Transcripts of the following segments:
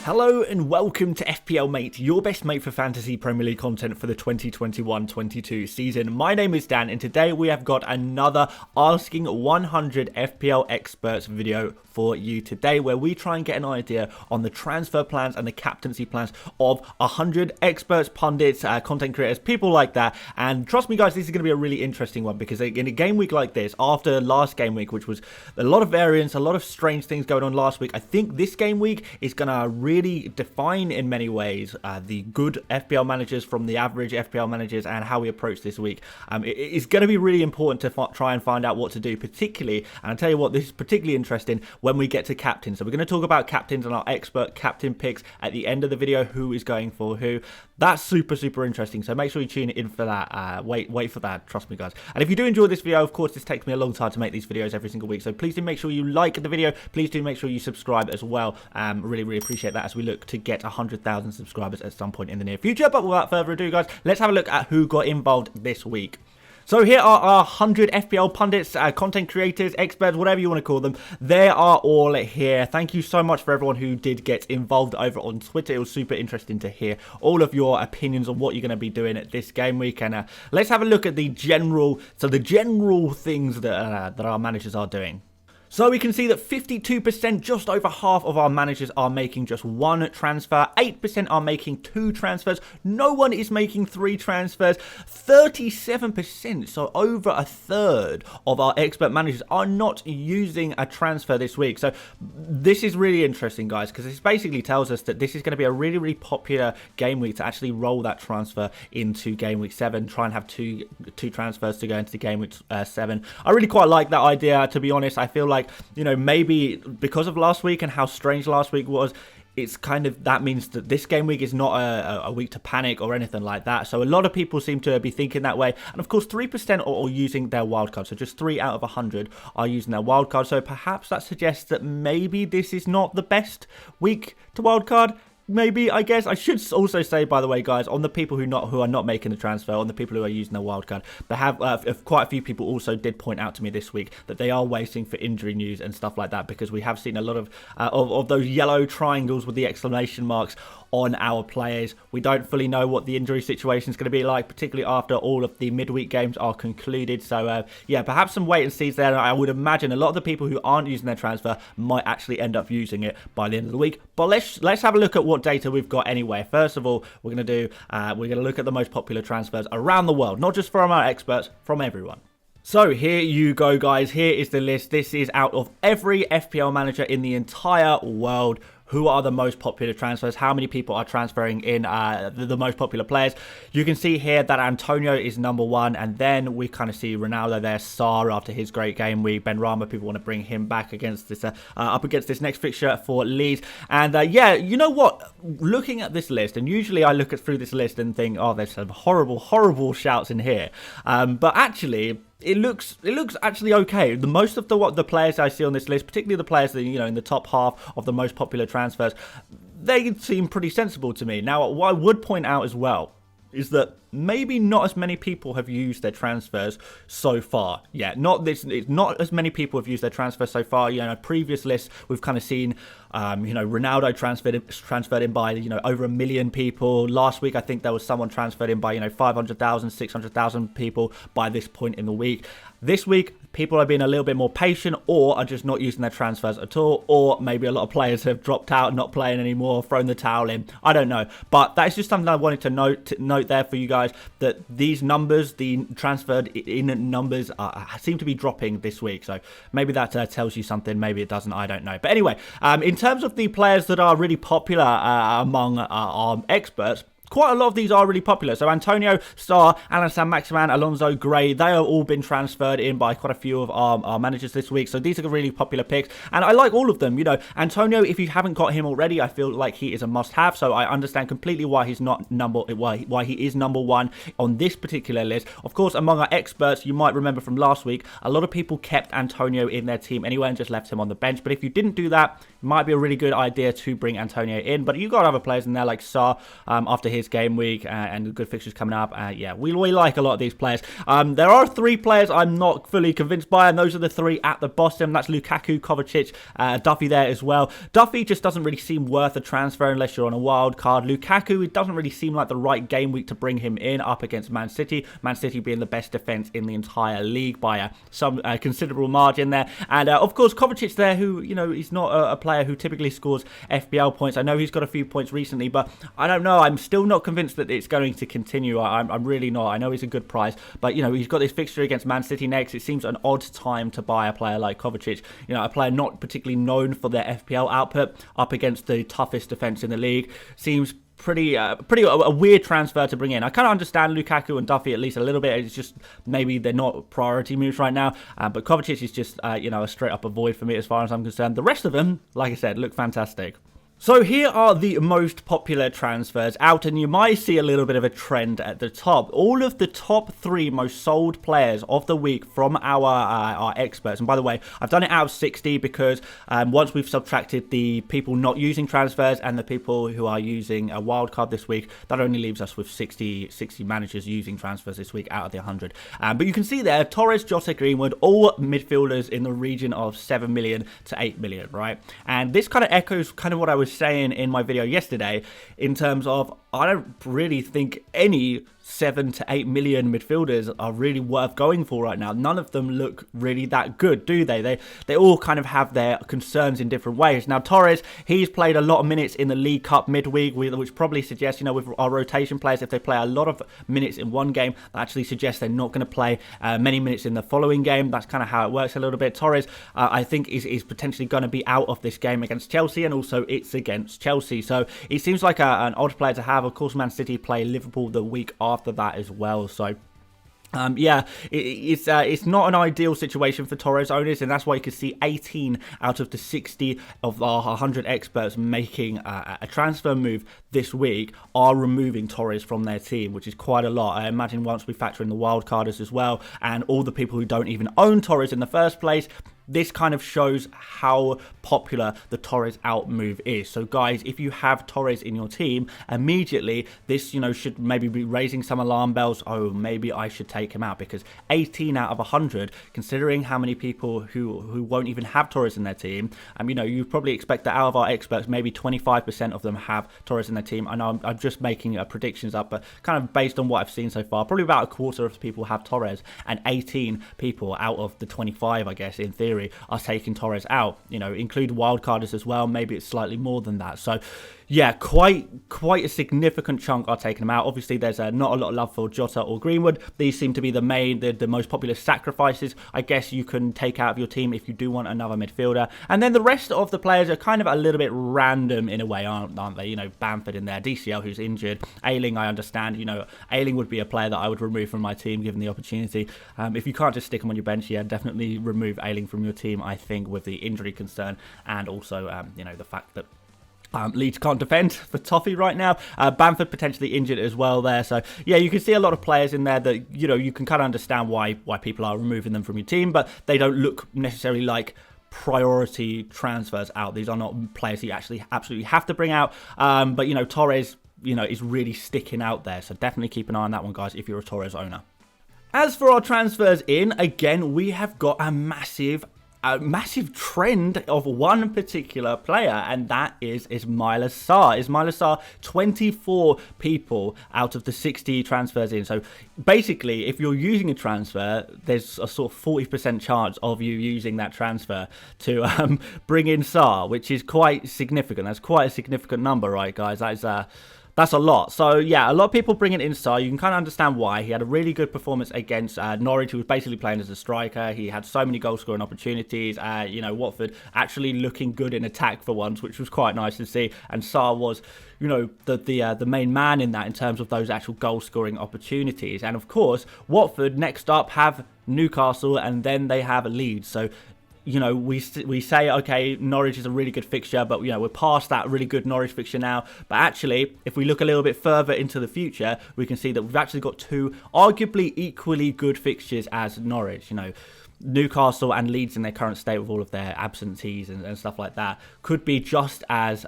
Hello and welcome to FPL Mate, your best mate for fantasy Premier League content for the 2021-22 season. My name is Dan and today we have got another Asking 100 FPL Experts video for you today, where we try and get an idea on the transfer plans and the captaincy plans of 100 experts, pundits, content creators, people like that. And trust me guys, this is going to be a really interesting one, because in a game week like this, after last game week, which was a lot of variance, a lot of strange things going on last week, I think this game week is going to really define in many ways the good FPL managers from the average FPL managers and how we approach this week. It's going to be really important to try and find out what to do, particularly, and I'll tell you what, this is particularly interesting when we get to captains. So we're going to talk about captains and our expert captain picks at the end of the video, who is going for who. That's super interesting, so make sure you tune in for that. Wait for that, trust me guys. And if you do enjoy this video, of course this takes me a long time to make these videos every single week, so please do make sure you like the video, please do make sure you subscribe as well. Really appreciate that as we look to get 100,000 subscribers at some point in the near future. But without further ado guys, let's have a look at who got involved this week. So here are our 100 FPL pundits, content creators, experts, whatever you want to call them. They are all here. Thank you so much for everyone who did get involved over on Twitter. It was super interesting to hear all of your opinions on what you're going to be doing at this game week. And let's have a look at the general things that our managers are doing. So we can see that 52%, just over half of our managers are making just one transfer. 8% are making 2 transfers. No one is making 3 transfers. 37%, so over a third of our expert managers are not using a transfer this week. So this is really interesting, guys, because this basically tells us that this is going to be a really popular game week to actually roll that transfer into game week 7. Try and have two transfers to go into game week 7. I really quite like that idea, to be honest. I feel like, you know, maybe because of last week and how strange last week was, it's kind of, that means that this game week is not a week to panic or anything like that. So a lot of people seem to be thinking that way. And of course, 3% are using their wildcard. So just 3 out of 100 are using their wildcard. So perhaps that suggests that maybe this is not the best week to wildcard. Maybe, I guess. I should also say, by the way, guys, on the people who are not making the transfer, on the people who are using their wildcard, they have quite a few people also did point out to me this week that they are waiting for injury news and stuff like that, because we have seen a lot of those yellow triangles with the exclamation marks on our players. We don't fully know what the injury situation is going to be like, particularly after all of the midweek games are concluded. So yeah, perhaps some wait and sees there. I would imagine a lot of the people who aren't using their transfer might actually end up using it by the end of the week. But let's have a look at what data we've got anyway. First of all, we're going to look at the most popular transfers around the world, not just from our experts, from everyone. So here you go, guys. Here is the list. This is out of every FPL manager in the entire world. Who are the most popular transfers? How many people are transferring in the most popular players? You can see here that Antonio is number 1, and then we kind of see Ronaldo there, Sarr after his great game week, Benrahma, people want to bring him back against this up against this next fixture for Leeds. And yeah, you know what? Looking at this list, and usually I look through this list and think, oh, there's some horrible shouts in here, but actually, it looks actually okay. The most of the players I see on this list, particularly the players that, you know, in the top half of the most popular transfers, they seem pretty sensible to me. Now, what I would point out as well is that maybe not as many people have used their transfers so far. Yeah, not as many people have used their transfers so far. You know, previous lists we've kind of seen, you know, Ronaldo transferred in by, you know, over 1 million people. Last week, I think there was someone transferred in by, you know, 500,000, 600,000 people by this point in the week. This week, people are being a little bit more patient, or are just not using their transfers at all, or maybe a lot of players have dropped out, not playing anymore, thrown the towel in. I don't know, but that's just something I wanted to note there for you guys, that these numbers, the transferred in numbers, seem to be dropping this week. So maybe that tells you something, maybe it doesn't, I don't know. But anyway, in terms of the players that are really popular among our experts, quite a lot of these are really popular. So Antonio, Sarr, Alan Saint-Maximin, Alonso, Gray, they have all been transferred in by quite a few of our managers this week. So these are really popular picks, and I like all of them. You know, Antonio, if you haven't got him already, I feel like he is a must-have. So I understand completely why he's not why he is number 1 on this particular list. Of course, among our experts, you might remember from last week, a lot of people kept Antonio in their team anyway and just left him on the bench. But if you didn't do that, it might be a really good idea to bring Antonio in. But you've got other players in there like Sarr after his this game week and the good fixtures coming up. Yeah, we like a lot of these players. There are 3 players I'm not fully convinced by, and those are the 3 at the bottom. That's Lukaku, Kovacic, Duffy there as well. Duffy just doesn't really seem worth a transfer unless you're on a wild card. Lukaku, it doesn't really seem like the right game week to bring him in up against Man City. Man City being the best defence in the entire league by some considerable margin there. And of course, Kovacic there, who, you know, he's not a player who typically scores FPL points. I know he's got a few points recently, but I don't know. I'm still not convinced that it's going to continue. I'm really not. I know he's a good price, but, you know, he's got this fixture against Man City next. It seems an odd time to buy a player like Kovacic. You know, a player not particularly known for their FPL output up against the toughest defence in the league. Seems pretty a weird transfer to bring in. I kind of understand Lukaku and Duffy at least a little bit. It's just maybe they're not priority moves right now. But Kovacic is just, you know, a straight up avoid for me as far as I'm concerned. The rest of them, like I said, look fantastic. So here are the most popular transfers out, and you might see a little bit of a trend at the top. All of the top 3 most sold players of the week from our experts. And by the way, I've done it out of 60 because once we've subtracted the people not using transfers and the people who are using a wildcard this week, that only leaves us with 60 managers using transfers this week out of the 100. But you can see there, Torres, Jota, Greenwood, all midfielders in the region of 7 million to 8 million, right? And this kind of echoes kind of what I was saying in my video yesterday in terms of I don't really think any 7 to 8 million midfielders are really worth going for right now. None of them look really that good, do they? They all kind of have their concerns in different ways. Now, Torres, he's played a lot of minutes in the League Cup midweek, which probably suggests, you know, with our rotation players, if they play a lot of minutes in one game, that actually suggests they're not going to play many minutes in the following game. That's kind of how it works a little bit. Torres, I think, is potentially going to be out of this game against Chelsea, and also it's against Chelsea. So it seems like an odd player to have. Of course, Man City play Liverpool the week after that as well. So yeah, it's not an ideal situation for Torres owners, and that's why you can see 18 out of the 60 of our 100 experts making a transfer move this week are removing Torres from their team, which is quite a lot. I imagine once we factor in the wildcarders as well, and all the people who don't even own Torres in the first place, this kind of shows how popular the Torres out move is. So guys, if you have Torres in your team, immediately this, you know, should maybe be raising some alarm bells. Oh, maybe I should take him out, because 18 out of 100, considering how many people who won't even have Torres in their team, you know, you probably expect that out of our experts, maybe 25% of them have Torres in their team. I know I'm just making predictions up, but kind of based on what I've seen so far, probably about a quarter of the people have Torres, and 18 people out of the 25, I guess, in theory, are taking Torres out. You know, include wildcarders as well. Maybe it's slightly more than that. So yeah, quite a significant chunk are taking them out. Obviously, there's not a lot of love for Jota or Greenwood. These seem to be the most popular sacrifices, I guess, you can take out of your team if you do want another midfielder. And then the rest of the players are kind of a little bit random in a way, aren't they? You know, Bamford in there, DCL who's injured, Ayling, I understand. You know, Ayling would be a player that I would remove from my team given the opportunity. If you can't just stick him on your bench, yeah, definitely remove Ayling from your team, I think, with the injury concern, and also, you know, the fact that Leeds can't defend for Toffee right now. Bamford potentially injured as well there. So yeah, you can see a lot of players in there that, you know, you can kind of understand why people are removing them from your team, but they don't look necessarily like priority transfers out. These are not players you actually absolutely have to bring out. But, you know, Torres, you know, is really sticking out there. So definitely keep an eye on that one, guys, if you're a Torres owner. As for our transfers in, again, we have got a massive trend of one particular player, and that is Ismaila Sarr. Ismaila Sarr, 24 people out of the 60 transfers in. So basically, if you're using a transfer, there's a sort of 40% chance of you using that transfer to bring in Sarr, which is quite significant. That's quite a significant number, right, guys? That's a lot. So, yeah, a lot of people bring it in Sarr. You can kind of understand why. He had a really good performance against Norwich, who was basically playing as a striker. He had so many goal-scoring opportunities. You know, Watford actually looking good in attack for once, which was quite nice to see. And Sarr was, you know, the main man in that in terms of those actual goal-scoring opportunities. And, of course, Watford next up have Newcastle, and then they have Leeds. So, you know, we say, okay, Norwich is a really good fixture, but, you know, we're past that really good Norwich fixture now. But actually, if we look a little bit further into the future, we can see that we've actually got two arguably equally good fixtures as Norwich. You know, Newcastle and Leeds in their current state with all of their absentees and stuff like that could be just as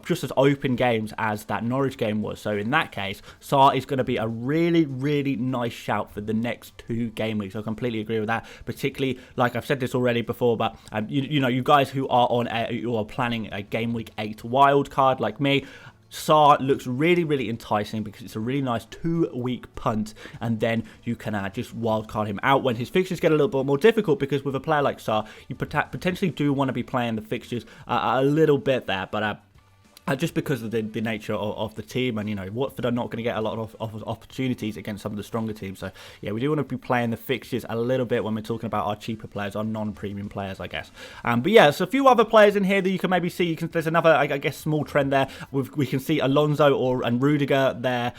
just as open games as that Norwich game was. So in that case, Sarr is going to be a really, really nice shout for the next 2 game weeks. I completely agree with that. Particularly, like I've said this already before, but you guys who are planning a game week 8 wild card like me, Sarr looks really, really enticing because it's a really nice 2-week punt, and then you can just wildcard him out when his fixtures get a little bit more difficult, because with a player like Sarr, you potentially do want to be playing the fixtures a little bit there, but just because of the nature of the team, and Watford are not going to get a lot of opportunities against some of the stronger teams. So yeah, we do want to be playing the fixtures a little bit when we're talking about our cheaper players, our non-premium players, I guess. But yeah, so a few other players in here that you can maybe see. There's another, I guess, small trend there. We can see Alonso and Rudiger there,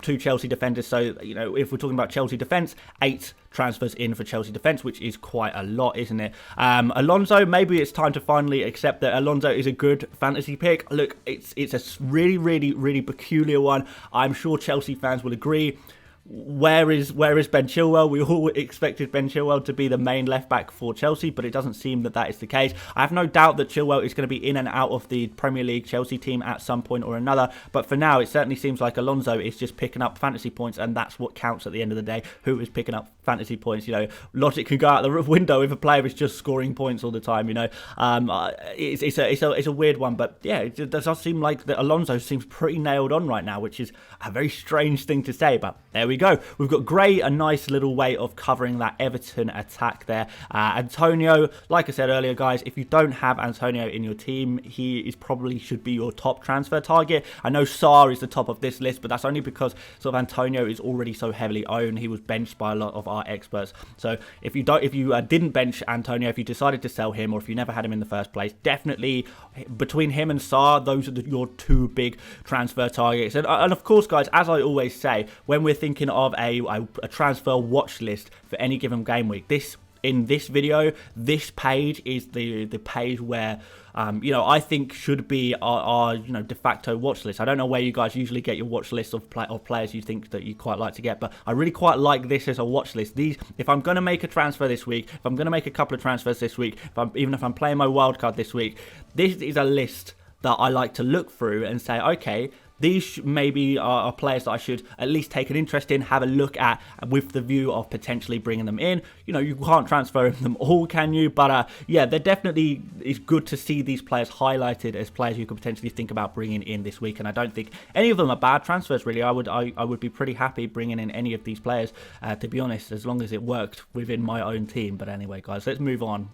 2 Chelsea defenders. So if we're talking about Chelsea defence, 8 transfers in for Chelsea defence, which is quite a lot, isn't it? Alonso, maybe it's time to finally accept that Alonso is a good fantasy pick. Look, it's a really, really, really peculiar one. I'm sure Chelsea fans will agree. Where is Ben Chilwell? We all expected Ben Chilwell to be the main left back for Chelsea, but it doesn't seem that is the case. I have no doubt that Chilwell is going to be in and out of the Premier League Chelsea team at some point or another, but for now it certainly seems like Alonso is just picking up fantasy points, and that's what counts at the end of the day. Who is picking up fantasy points? Logic can go out the window if a player is just scoring points all the time. It's a weird one, but yeah, it does seem like that Alonso seems pretty nailed on right now, which is a very strange thing to say, but there we go. We've got Gray, a nice little way of covering that Everton attack there. Antonio, like I said earlier, guys, if you don't have Antonio in your team, he probably should be your top transfer target. I know Sarr is the top of this list, but that's only because sort of Antonio is already so heavily owned. He was benched by a lot of our experts. So if you didn't bench Antonio, if you decided to sell him, or if you never had him in the first place, definitely between him and Sarr, those are your 2 big transfer targets. And of course, guys, as I always say, when we're thinking of a transfer watch list for any given game week, in this video, this page is the page where I think should be our de facto watch list. I don't know where you guys usually get your watch list of players you think that you quite like to get, but I really quite like this as a watch list. If I'm going to make a transfer this week, if I'm going to make a couple of transfers this week, even if I'm playing my wildcard this week, this is a list that I like to look through and say, okay, these maybe are players that I should at least take an interest in, have a look at, with the view of potentially bringing them in. You can't transfer them all, can you? But yeah, they're definitely, it's good to see these players highlighted as players you could potentially think about bringing in this week. And I don't think any of them are bad transfers, really. I would be pretty happy bringing in any of these players, to be honest, as long as it worked within my own team. But anyway, guys, let's move on.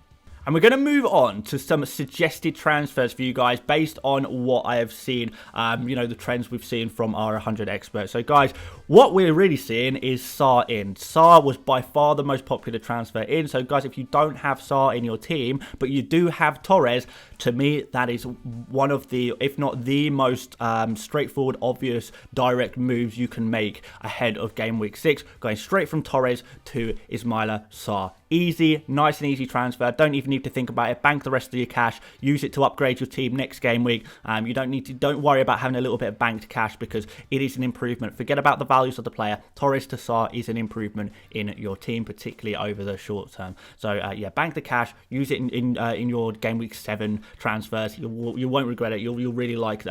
And we're going to move on to some suggested transfers for you guys based on what I have seen, the trends we've seen from our 100 experts. So, guys, what we're really seeing is Sarr in. Sarr was by far the most popular transfer in. So, guys, if you don't have Sarr in your team, but you do have Torres, to me, that is one of the, if not the most straightforward, obvious, direct moves you can make ahead of game week 6, going straight from Torres to Ismaila Sarr. Easy, nice and easy transfer. Don't even need to think about it. Bank the rest of your cash. Use it to upgrade your team next game week. Don't worry about having a little bit of banked cash, because it is an improvement. Forget about the values of the player. Torres to Sarr is an improvement in your team, particularly over the short term. So yeah, bank the cash. Use it in your game week 7 transfers. You won't regret it. You'll really like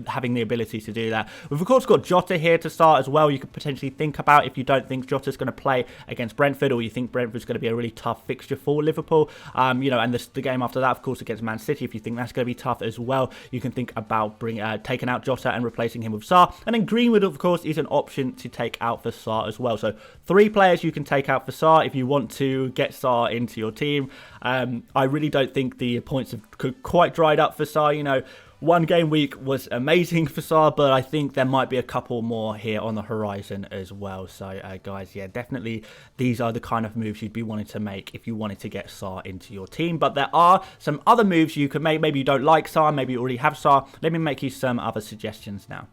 having the ability to do that. We've of course got Jota here to start as well. You could potentially think about, if you don't think Jota's going to play against Brentford, or you think Brentford's going to be a really tough fixture for Liverpool, and the game after that, of course, against Man City, if you think that's going to be tough as well, you can think about taking out Jota and replacing him with Sarr. And then Greenwood, of course, is an option to take out for Sarr as well. So 3 players you can take out for Sarr if you want to get Sarr into your team. I really don't think the points have quite dried up for Sarr. One game week was amazing for Sarr, but I think there might be a couple more here on the horizon as well. So, guys, yeah, definitely these are the kind of moves you'd be wanting to make if you wanted to get Sarr into your team. But there are some other moves you could make. Maybe you don't like Sarr, maybe you already have Sarr. Let me make you some other suggestions now.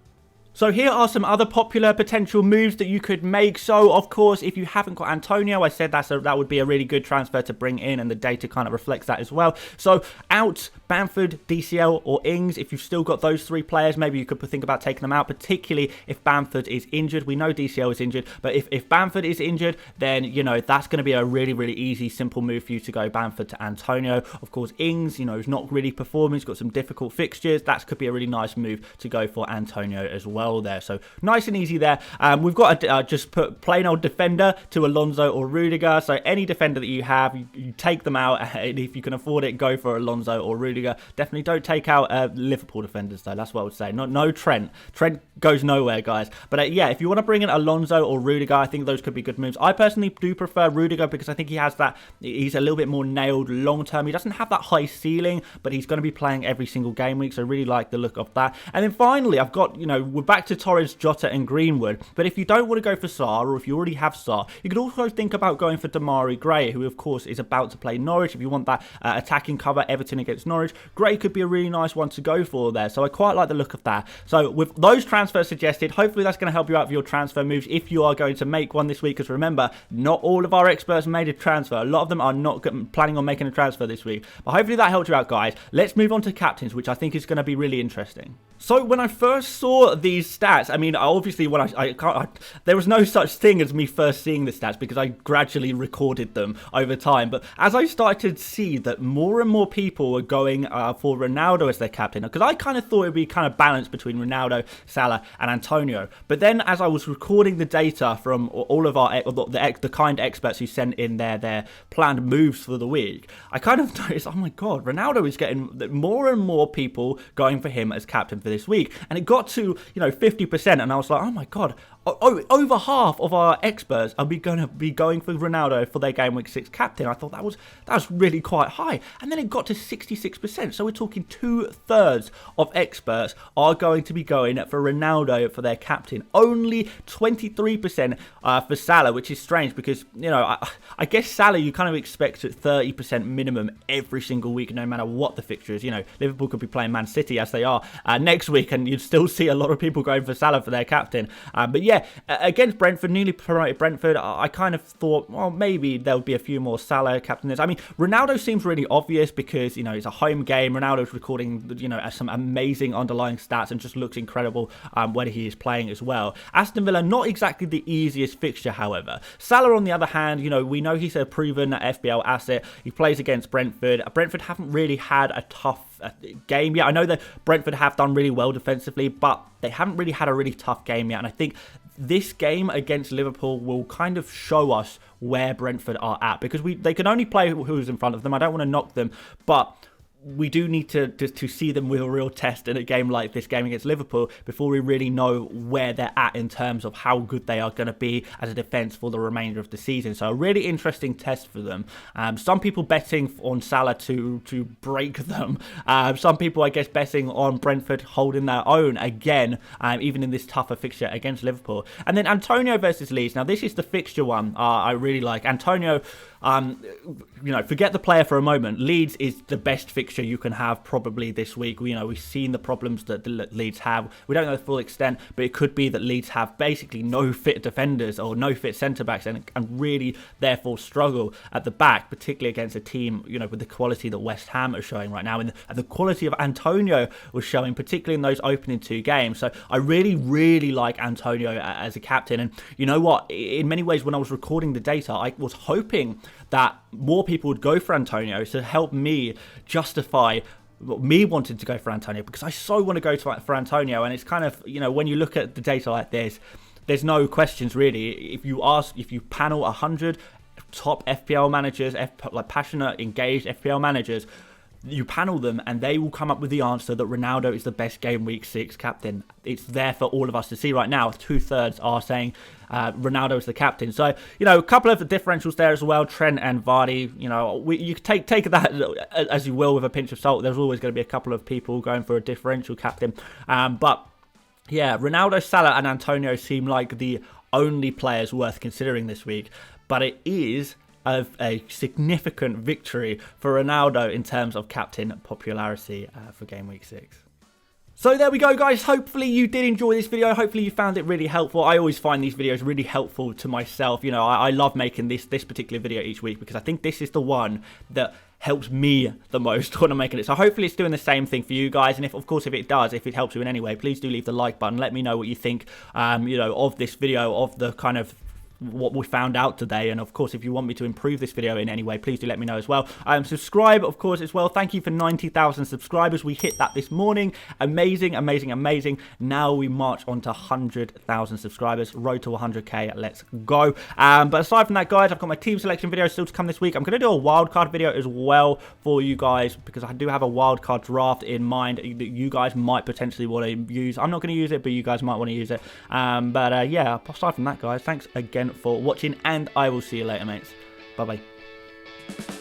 So here are some other popular potential moves that you could make. So, of course, if you haven't got Antonio, I said that would be a really good transfer to bring in, and the data kind of reflects that as well. So, out Bamford, DCL, or Ings. If you've still got those three players, maybe you could think about taking them out, particularly if Bamford is injured. We know DCL is injured, but if Bamford is injured, then, you know, that's going to be a really, really easy, simple move for you to go Bamford to Antonio. Of course, Ings, you know, is not really performing. He's got some difficult fixtures. That could be a really nice move to go for Antonio as well there. So nice and easy there. We've got to just put plain old defender to Alonso or Rudiger. So any defender that you have, you take them out, and if you can afford it, go for Alonso or Rudiger. Definitely don't take out Liverpool defenders though. That's what I would say. No Trent. Trent goes nowhere, guys. But yeah, if you want to bring in Alonso or Rudiger, I think those could be good moves. I personally do prefer Rudiger because I think he's a little bit more nailed long term. He doesn't have that high ceiling, but he's going to be playing every single game week. So I really like the look of that. And then finally, I've got, you know, we're back to Torres, Jota and Greenwood. But if you don't want to go for Sarr, or if you already have Sarr, you could also think about going for Damari Gray, who of course is about to play Norwich. If you want that attacking cover, Everton against Norwich, Gray could be a really nice one to go for there. So I quite like the look of that. So with those transfers suggested, hopefully that's going to help you out with your transfer moves if you are going to make one this week. Because remember, not all of our experts made a transfer. A lot of them are not planning on making a transfer this week. But hopefully that helped you out, guys. Let's move on to captains, which I think is going to be really interesting. So when I first saw these stats, I mean, obviously when there was no such thing as me first seeing the stats because I gradually recorded them over time. But as I started to see that more and more people were going for Ronaldo as their captain, because I kind of thought it would be kind of balanced between Ronaldo, Salah and Antonio. But then as I was recording the data from all of the kind experts who sent in their planned moves for the week, I kind of noticed, oh my God, Ronaldo is getting more and more people going for him as captain for this week, and it got to 50%, and I was like, oh my God, over half of our experts are going to be going for Ronaldo for their game week 6 captain. I thought that was really quite high, and then it got to 66%. So we're talking 2/3 of experts are going to be going for Ronaldo for their captain. Only 23% for Salah, which is strange because I guess Salah you kind of expect 30% minimum every single week, no matter what the fixture is. Liverpool could be playing Man City as they are next week, and you'd still see a lot of people going for Salah for their captain. But yeah, against Brentford, newly promoted Brentford, I kind of thought, well, maybe there would be a few more Salah captains. I mean, Ronaldo seems really obvious because, it's a home game. Ronaldo's recording, some amazing underlying stats and just looks incredible when he is playing as well. Aston Villa, not exactly the easiest fixture, however. Salah, on the other hand, we know he's a proven FPL asset. He plays against Brentford. Brentford haven't really had a tough game yet. I know that Brentford have done really well defensively, but they haven't really had a really tough game yet. And I think this game against Liverpool will kind of show us where Brentford are at, because they can only play who's in front of them. I don't want to knock them, but we do need to see them with a real test in a game like this game against Liverpool before we really know where they're at in terms of how good they are going to be as a defence for the remainder of the season. So a really interesting test for them. Some people betting on Salah to break them. Some people, I guess, betting on Brentford holding their own again, even in this tougher fixture against Liverpool. And then Antonio versus Leeds. Now, this is the fixture one I really like. Antonio, forget the player for a moment. Leeds is the best fixture you can have probably this week. We've seen the problems that Leeds have. We don't know the full extent, but it could be that Leeds have basically no fit defenders or no fit centre-backs and really therefore struggle at the back, particularly against a team, with the quality that West Ham are showing right now, and the quality of Antonio was showing, particularly in those opening 2 games. So I really, really like Antonio as a captain. And you know what? In many ways, when I was recording the data, I was hoping that more people would go for Antonio to help me justify me wanting to go for Antonio, because I so want to go for Antonio. And it's kind of, when you look at the data like this, there's no questions really. If you panel 100 top FPL managers, passionate, engaged FPL managers, you panel them and they will come up with the answer that Ronaldo is the best game week 6 captain. It's there for all of us to see right now. 2/3 are saying Ronaldo is the captain. So, a couple of the differentials there as well. Trent and Vardy, you take that as you will with a pinch of salt. There's always going to be a couple of people going for a differential captain. But yeah, Ronaldo, Salah and Antonio seem like the only players worth considering this week. But it is of a significant victory for Ronaldo in terms of captain popularity for game week 6. So there we go, guys. Hopefully you did enjoy this video. Hopefully you found it really helpful. I always find these videos really helpful to myself. You know, I love making this particular video each week because I think this is the one that helps me the most when I'm making it. So hopefully it's doing the same thing for you guys. And of course, if it does, if it helps you in any way, please do leave the like button. Let me know what you think, you know, of this video, of the kind of what we found out today. And of course, if you want me to improve this video in any way, please do let me know as well. Subscribe, of course, as well. Thank you for 90,000 subscribers. We hit that this morning. Amazing, amazing, amazing. Now we march on to 100,000 subscribers. Road to 100k. Let's go. But aside from that, guys, I've got my team selection video still to come this week. I'm going to do a wildcard video as well for you guys because I do have a wildcard draft in mind that you guys might potentially want to use. I'm not going to use it, but you guys might want to use it. Yeah, aside from that, guys, thanks again for watching, and I will see you later, mates. Bye bye.